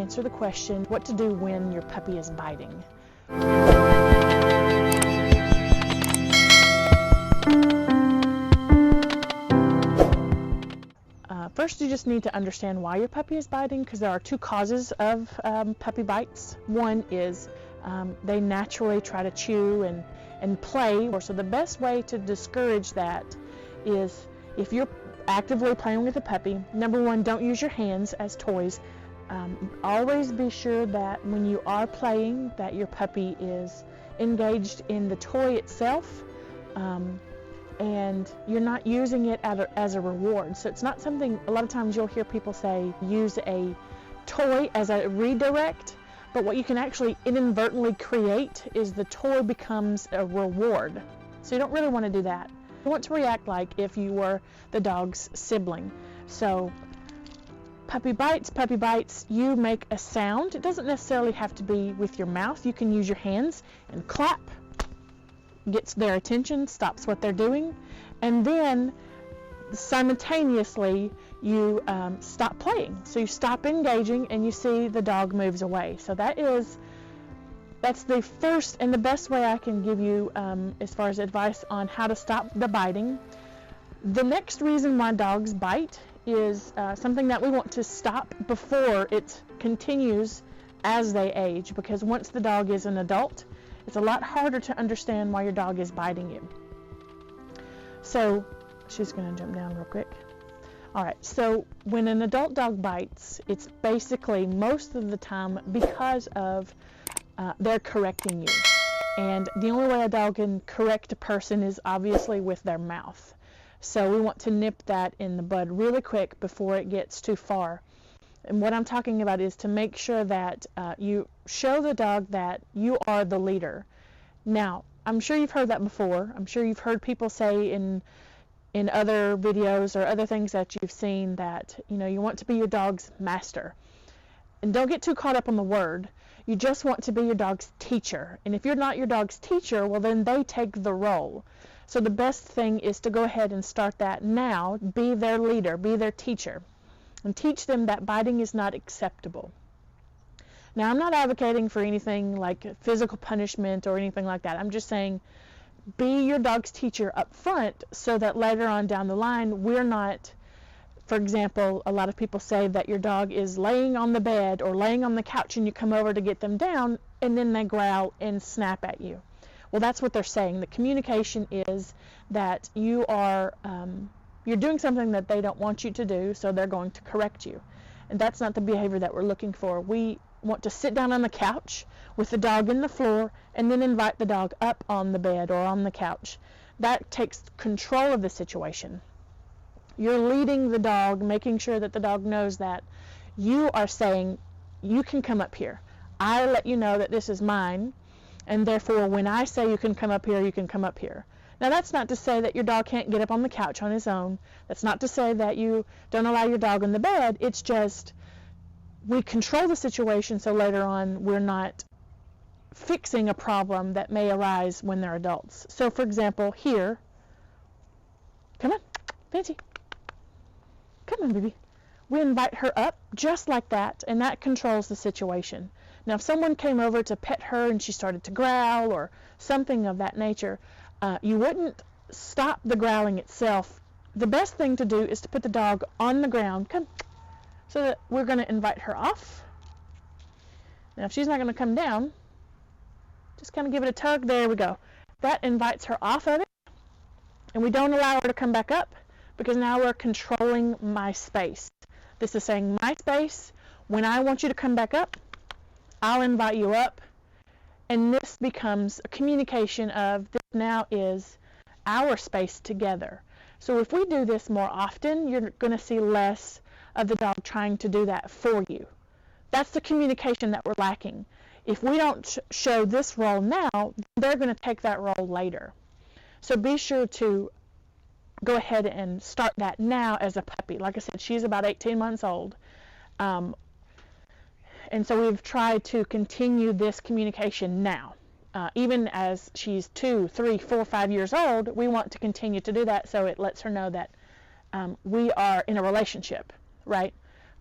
answer the question, what to do when your puppy is biting. First, you just need to understand why your puppy is biting, because there are two causes of puppy bites. One is they naturally try to chew and play. So the best way to discourage that is, if you're actively playing with a puppy, number one, don't use your hands as toys. Always be sure that when you are playing, that your puppy is engaged in the toy itself, and you're not using it as a reward. So it's not something, a lot of times you'll hear people say, use a toy as a redirect, but what you can actually inadvertently create is the toy becomes a reward. So you don't really want to do that. You want to react like if you were the dog's sibling. So puppy bites, you make a sound. It doesn't necessarily have to be with your mouth. You can use your hands and clap. Gets their attention, stops what they're doing, and then simultaneously you stop playing. So you stop engaging and you see the dog moves away. So that's the first and the best way I can give you as far as advice on how to stop the biting. The next reason why dogs bite is something that we want to stop before it continues as they age, because once the dog is an adult, it's a lot harder to understand why your dog is biting you. So she's going to jump down real quick. All right, so when an adult dog bites, it's basically most of the time because of they're correcting you. And the only way a dog can correct a person is obviously with their mouth. So we want to nip that in the bud really quick before it gets too far. And what I'm talking about is to make sure that you show the dog that you are the leader. Now, I'm sure you've heard that before. I'm sure you've heard people say in other videos or other things that you've seen that, you want to be your dog's master. And don't get too caught up on the word. You just want to be your dog's teacher. And if you're not your dog's teacher, well, then they take the role. So the best thing is to go ahead and start that now. Be their leader, be their teacher, and teach them that biting is not acceptable. Now, I'm not advocating for anything like physical punishment or anything like that. I'm just saying be your dog's teacher up front so that later on down the line, we're not, for example, a lot of people say that your dog is laying on the bed or laying on the couch and you come over to get them down and then they growl and snap at you. Well, that's what they're saying. The communication is that you are you're doing something that they don't want you to do, so they're going to correct you. And that's not the behavior that we're looking for. We want to sit down on the couch with the dog in the floor and then invite the dog up on the bed or on the couch. That takes control of the situation. You're leading the dog, making sure that the dog knows that you are saying, you can come up here. I let you know that this is mine, and therefore when I say you can come up here, you can come up here. Now, that's not to say that your dog can't get up on the couch on his own. That's not to say that you don't allow your dog in the bed. It's just we control the situation so later on we're not fixing a problem that may arise when they're adults. So, for example, here, come on, Fancy, come on, baby. We invite her up just like that, and that controls the situation. Now, if someone came over to pet her and she started to growl or something of that nature, you wouldn't stop the growling itself. The best thing to do is to put the dog on the ground. Come. So that we're going to invite her off. Now, if she's not going to come down, just kind of give it a tug. There we go. That invites her off of it. And we don't allow her to come back up because now we're controlling my space. This is saying my space. When I want you to come back up, I'll invite you up. And this becomes a communication of this now is our space together. So if we do this more often, you're going to see less of the dog trying to do that for you. That's the communication that we're lacking. If we don't show this role now, they're going to take that role later. So be sure to go ahead and start that now as a puppy. Like I said, she's about 18 months old. And so we've tried to continue this communication now. Even as she's 2, 3, 4, 5 years old, we want to continue to do that so it lets her know that we are in a relationship, right?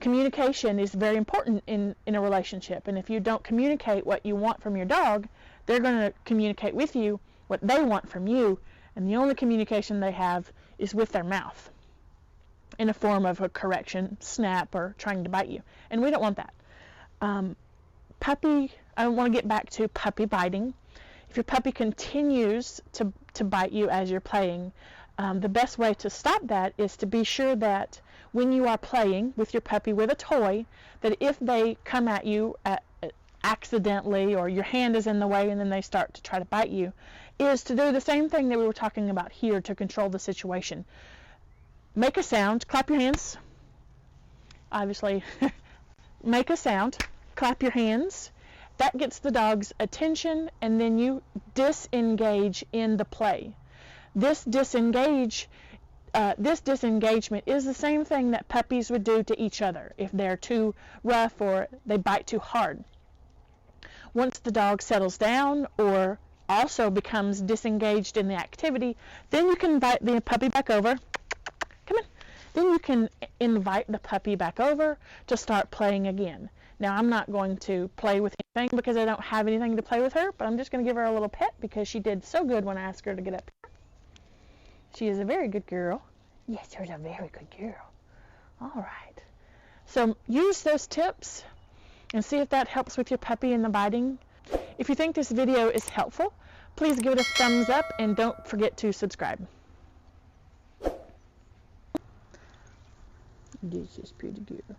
communication is very important in a relationship. And if you don't communicate what you want from your dog, they're going to communicate with you what they want from you. And the only communication they have is with their mouth in a form of a correction, snap, or trying to bite you. And we don't want that. Puppy, I want to get back to puppy biting. If your puppy continues to bite you as you're playing, the best way to stop that is to be sure that when you are playing with your puppy with a toy, that if they come at you accidentally, or your hand is in the way and then they start to try to bite you, is to do the same thing that we were talking about here to control the situation. Make a sound, clap your hands, obviously. Make a sound, clap your hands. That gets the dog's attention, and then you disengage in the play. This disengagement is the same thing that puppies would do to each other if they're too rough or they bite too hard. Once the dog settles down or also becomes disengaged in the activity, then you can invite the puppy back over. Come on. Then you can invite the puppy back over to start playing again. Now, I'm not going to play with anything because I don't have anything to play with her, but I'm just going to give her a little pet because she did so good when I asked her to get up here. She is a very good girl. Yes, she's a very good girl. All right. So use those tips and see if that helps with your puppy and the biting. If you think this video is helpful, please give it a thumbs up and don't forget to subscribe. This is pretty girl.